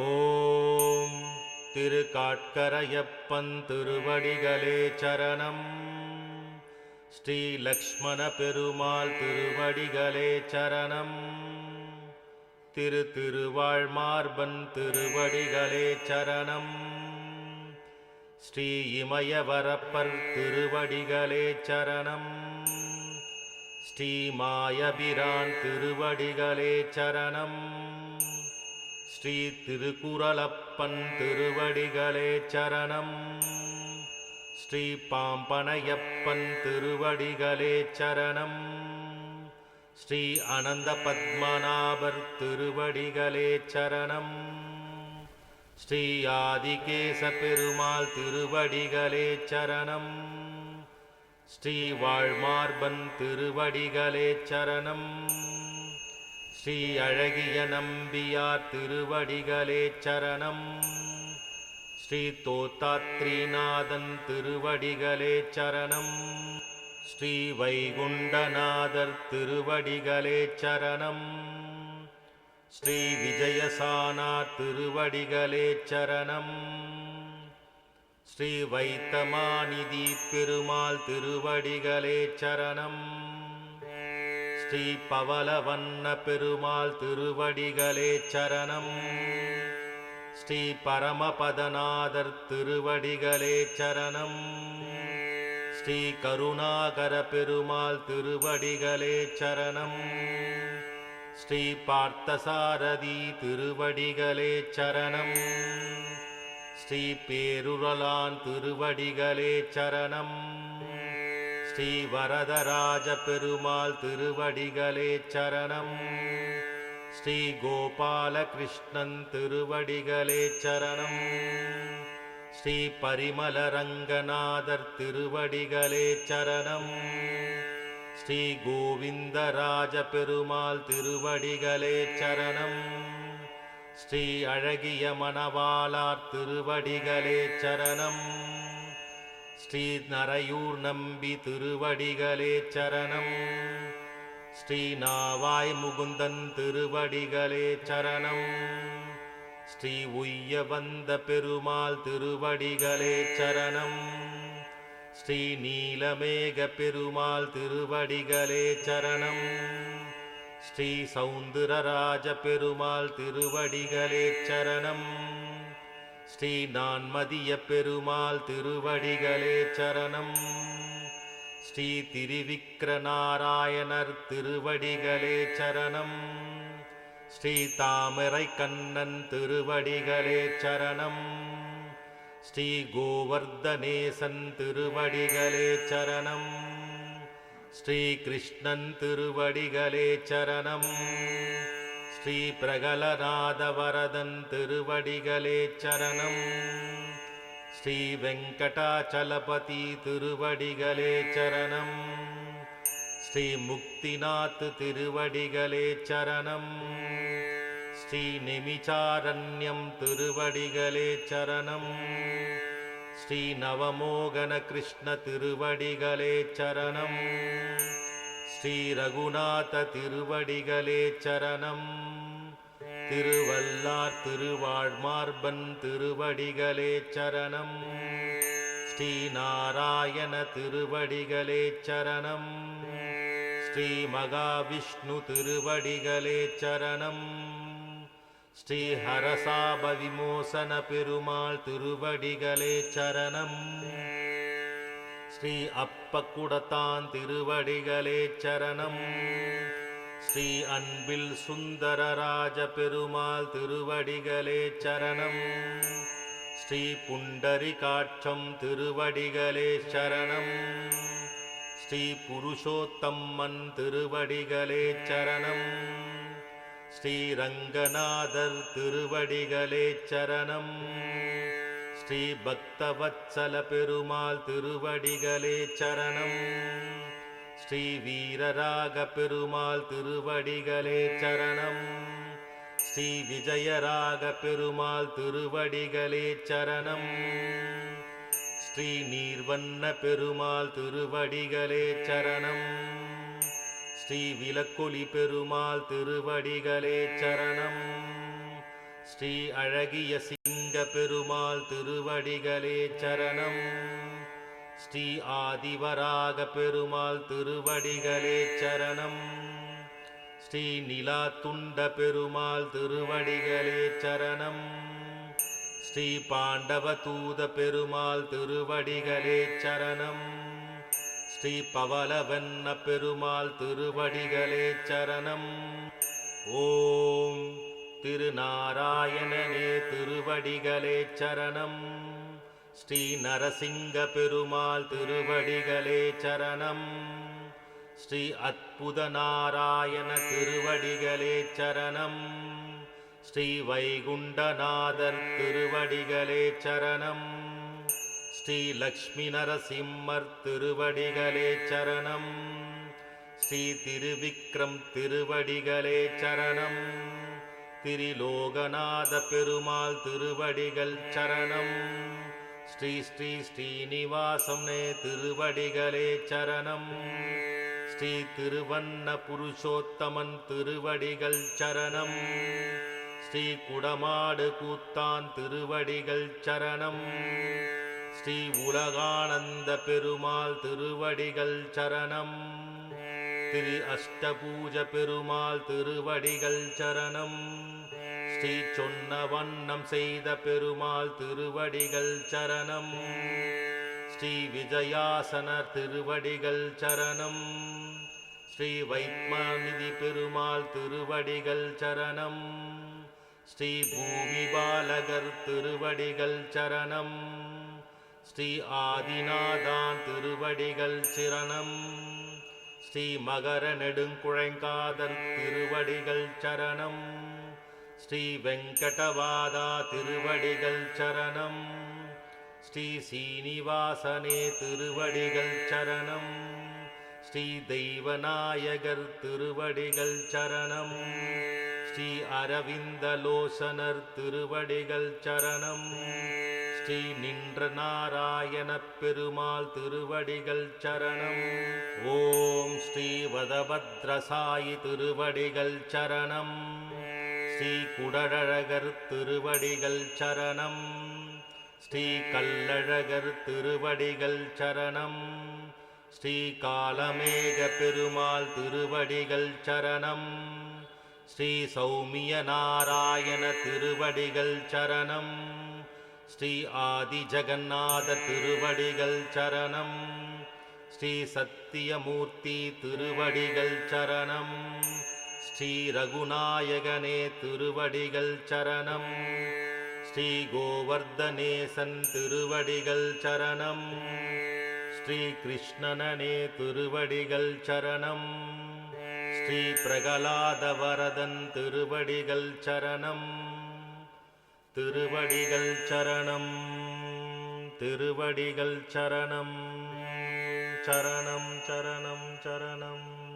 ஓம் திருக்காட்கரையப்பன் திருவடிகளே சரணம். ஸ்ரீ லக்ஷ்மண பெருமாள் திருவடிகளே சரணம். திருவாழ்மார்பன் திருவடிகளே சரணம். ஸ்ரீ இமயவரப்பர் திருவடிகளே சரணம். ஸ்ரீ மாயபிரான் திருவடிகளே சரணம். ஸ்ரீ திருக்குறளப்பன் திருவடிகளே சரணம். ஸ்ரீ பாம்பனையப்பன் திருவடிகளே சரணம். ஸ்ரீ அனந்த பத்மநாபர் திருவடிகளே சரணம். ஸ்ரீ ஆதிகேச பெருமாள் திருவடிகளே சரணம். ஸ்ரீ வாழ்மார்பன் திருவடிகளே சரணம். ஸ்ரீ அழகிய நம்பியார் திருவடிகளே சரணம். ஸ்ரீ தோத்தாத்ரிநாதன் திருவடிகளே சரணம். ஸ்ரீ வைகுண்டநாதர் திருவடிகளே சரணம். ஸ்ரீ விஜயசானார் திருவடிகளே சரணம். ஸ்ரீ வைத்தமாநிதி பெருமாள் திருவடிகளே சரணம். ஸ்ரீ பவளவண்ண பெருமாள் திருவடிகளே சரணம். ஸ்ரீ பரமபதநாதர் திருவடிகளே சரணம். ஸ்ரீ கருணாகர பெருமாள் திருவடிகளே சரணம். ஸ்ரீ பார்த்தசாரதி திருவடிகளே சரணம். ஸ்ரீ பேருரலான் திருவடிகளே சரணம். ஸ்ரீ வரதராஜ பெருமாள் திருவடிகளே சரணம். ஸ்ரீ கோபாலகிருஷ்ணன் திருவடிகளே சரணம். ஸ்ரீ பரிமளரங்கநாதர் திருவடிகளே சரணம். ஸ்ரீ கோவிந்தராஜ பெருமாள் திருவடிகளே சரணம். ஸ்ரீ அழகிய மணவாளார் திருவடிகளே சரணம். ஸ்ரீ நரையூர் நம்பி திருவடிகளே சரணம். ஸ்ரீ நாவாய் முகுந்தன் திருவடிகளே சரணம். ஸ்ரீ உய்ய வந்த பெருமாள் திருவடிகளே சரணம். ஸ்ரீ நீலமேக பெருமாள் திருவடிகளே சரணம். ஸ்ரீ சௌந்தரராஜ பெருமாள் திருவடிகளே சரணம். ஸ்ரீ நான்மதிய பெருமாள் திருவடிகளே சரணம். ஸ்ரீ திருவிக்கிரநாராயணர் திருவடிகளே சரணம். ஸ்ரீ தாமரை கண்ணன் திருவடிகளே சரணம். ஸ்ரீ கோவர்தனேசன் திருவடிகளே சரணம். ஸ்ரீ கிருஷ்ணன் திருவடிகளே சரணம். ஸ்ரீ பிரகலநாதவரதன் திருவடிகளே சரணம். ஸ்ரீ வெங்கடாச்சலபதி திருவடிகளே சரணம். ஸ்ரீ முக்திநாத் திருவடிகளே சரணம். ஸ்ரீ நிமிச்சாரண்யம் திருவடிகளே சரணம். ஸ்ரீ நவமோகன கிருஷ்ண திருவடிகளே சரணம். ஸ்ரீ ரகுநாத திருவடிகளே சரணம். திருவல்லார் திருவாழ்மார்பன் திருவடிகளே சரணம். ஸ்ரீ நாராயண திருவடிகளே சரணம். ஸ்ரீ மகாவிஷ்ணு திருவடிகளே சரணம். ஸ்ரீ ஹரசாப விமோசன பெருமாள் திருவடிகளே சரணம். ஸ்ரீ அப்பக்குடத்தான் திருவடிகளே சரணம். ஸ்ரீ அன்பில் சுந்தரராஜ பெருமாள் திருவடிகளே சரணம். ஸ்ரீ புண்டரிகாட்சம் திருவடிகளே சரணம். ஸ்ரீ புருஷோத்தம்மன் திருவடிகளே சரணம். ஸ்ரீ ரங்கநாதர் திருவடிகளே சரணம். ஸ்ரீ பக்தவத்சல பெருமாள் திருவடிகளே சரணம். ஸ்ரீ வீரராக பெருமாள் திருவடிகளே சரணம். ஸ்ரீ விஜயராக பெருமாள் திருவடிகளே சரணம். ஸ்ரீ நீர்வண்ண பெருமாள் திருவடிகளே சரணம். ஸ்ரீ விலக்கொலி பெருமாள் திருவடிகளே சரணம். ஸ்ரீ அழகிய சிங்க பெருமாள் திருவடிகளே சரணம். ஸ்ரீ ஆதிவராக பெருமாள் திருவடிகளே சரணம். ஸ்ரீ நிலாத்துண்ட பெருமாள் திருவடிகளே சரணம். ஸ்ரீ பாண்டவதூத பெருமாள் திருவடிகளே சரணம். ஸ்ரீ பவளவண்ண பெருமாள் திருவடிகளே சரணம். ஓம் திருநாராயணனே திருவடிகளே சரணம். ஸ்ரீ நரசிங்க பெருமாள் திருவடிகளே சரணம். ஸ்ரீ அற்புத நாராயண திருவடிகளே சரணம். ஸ்ரீ வைகுண்டநாதர் திருவடிகளே சரணம். ஸ்ரீ லக்ஷ்மி நரசிம்மர் திருவடிகளே சரணம். ஸ்ரீ திருவிக்ரம் திருவடிகளே சரணம். திரிலோகநாத பெருமாள் திருவடிகள் சரணம். ஸ்ரீ ஸ்ரீ ஸ்ரீனிவாசனே திருவடிகளே சரணம். ஸ்ரீ திருவண்ண புருஷோத்தமன் திருவடிகள் சரணம். ஸ்ரீ குடமாடு கூத்தான் திருவடிகள் சரணம். ஸ்ரீ உலகானந்த பெருமாள் திருவடிகள் சரணம். திரு அஷ்டபூஜ பெருமாள் திருவடிகள் சரணம். ஸ்ரீ சொன்ன வண்ணம் செய்த பெருமாள் திருவடிகள் சரணம். ஸ்ரீ விஜயாசனர் திருவடிகள் சரணம். ஸ்ரீ வைத்மநிதி பெருமாள் திருவடிகள் சரணம். ஸ்ரீ பூமி பாலகர் திருவடிகள் சரணம். ஸ்ரீ ஆதிநாதான் திருவடிகள் சரணம். ஸ்ரீ மகர நெடுங்குழைங்காதர் திருவடிகள் சரணம். ஸ்ரீ வெங்கடவாதா திருவடிகள் சரணம். ஸ்ரீ சீனிவாசனே திருவடிகள் சரணம். ஸ்ரீ தெய்வநாயகர் திருவடிகள் சரணம். ஸ்ரீ அரவிந்தலோசனர் திருவடிகள் சரணம். ஸ்ரீ நின்ற நாராயண பெருமாள் திருவடிகள் சரணம். ஓம் ஸ்ரீ வதபத்ரசாயி திருவடிகள் சரணம். ஸ்ரீ குடழகர் திருவடிகள் சரணம். ஸ்ரீ கல்லழகர் திருவடிகள் சரணம். ஸ்ரீ காலமேக பெருமாள் திருவடிகள் சரணம். ஸ்ரீ சௌமிய நாராயண திருவடிகள் சரணம். ஸ்ரீ ஆதி ஜகநாத திருவடிகள் சரணம். ஸ்ரீ சத்தியமூர்த்தி திருவடிகள் சரணம். ஸ்ரீ ரகுநாயகனே திருவடிகள் சரணம். ஸ்ரீ கோவர்தனேசன் திருவடிகள் சரணம். ஸ்ரீ கிருஷ்ணனே திருவடிகள் சரணம். ஸ்ரீ பிரகலாதவரதன் திருவடிகள் சரணம். திருவடிகள் சரணம். திருவடிகள் சரணம். சரணம் சரணம் சரணம்.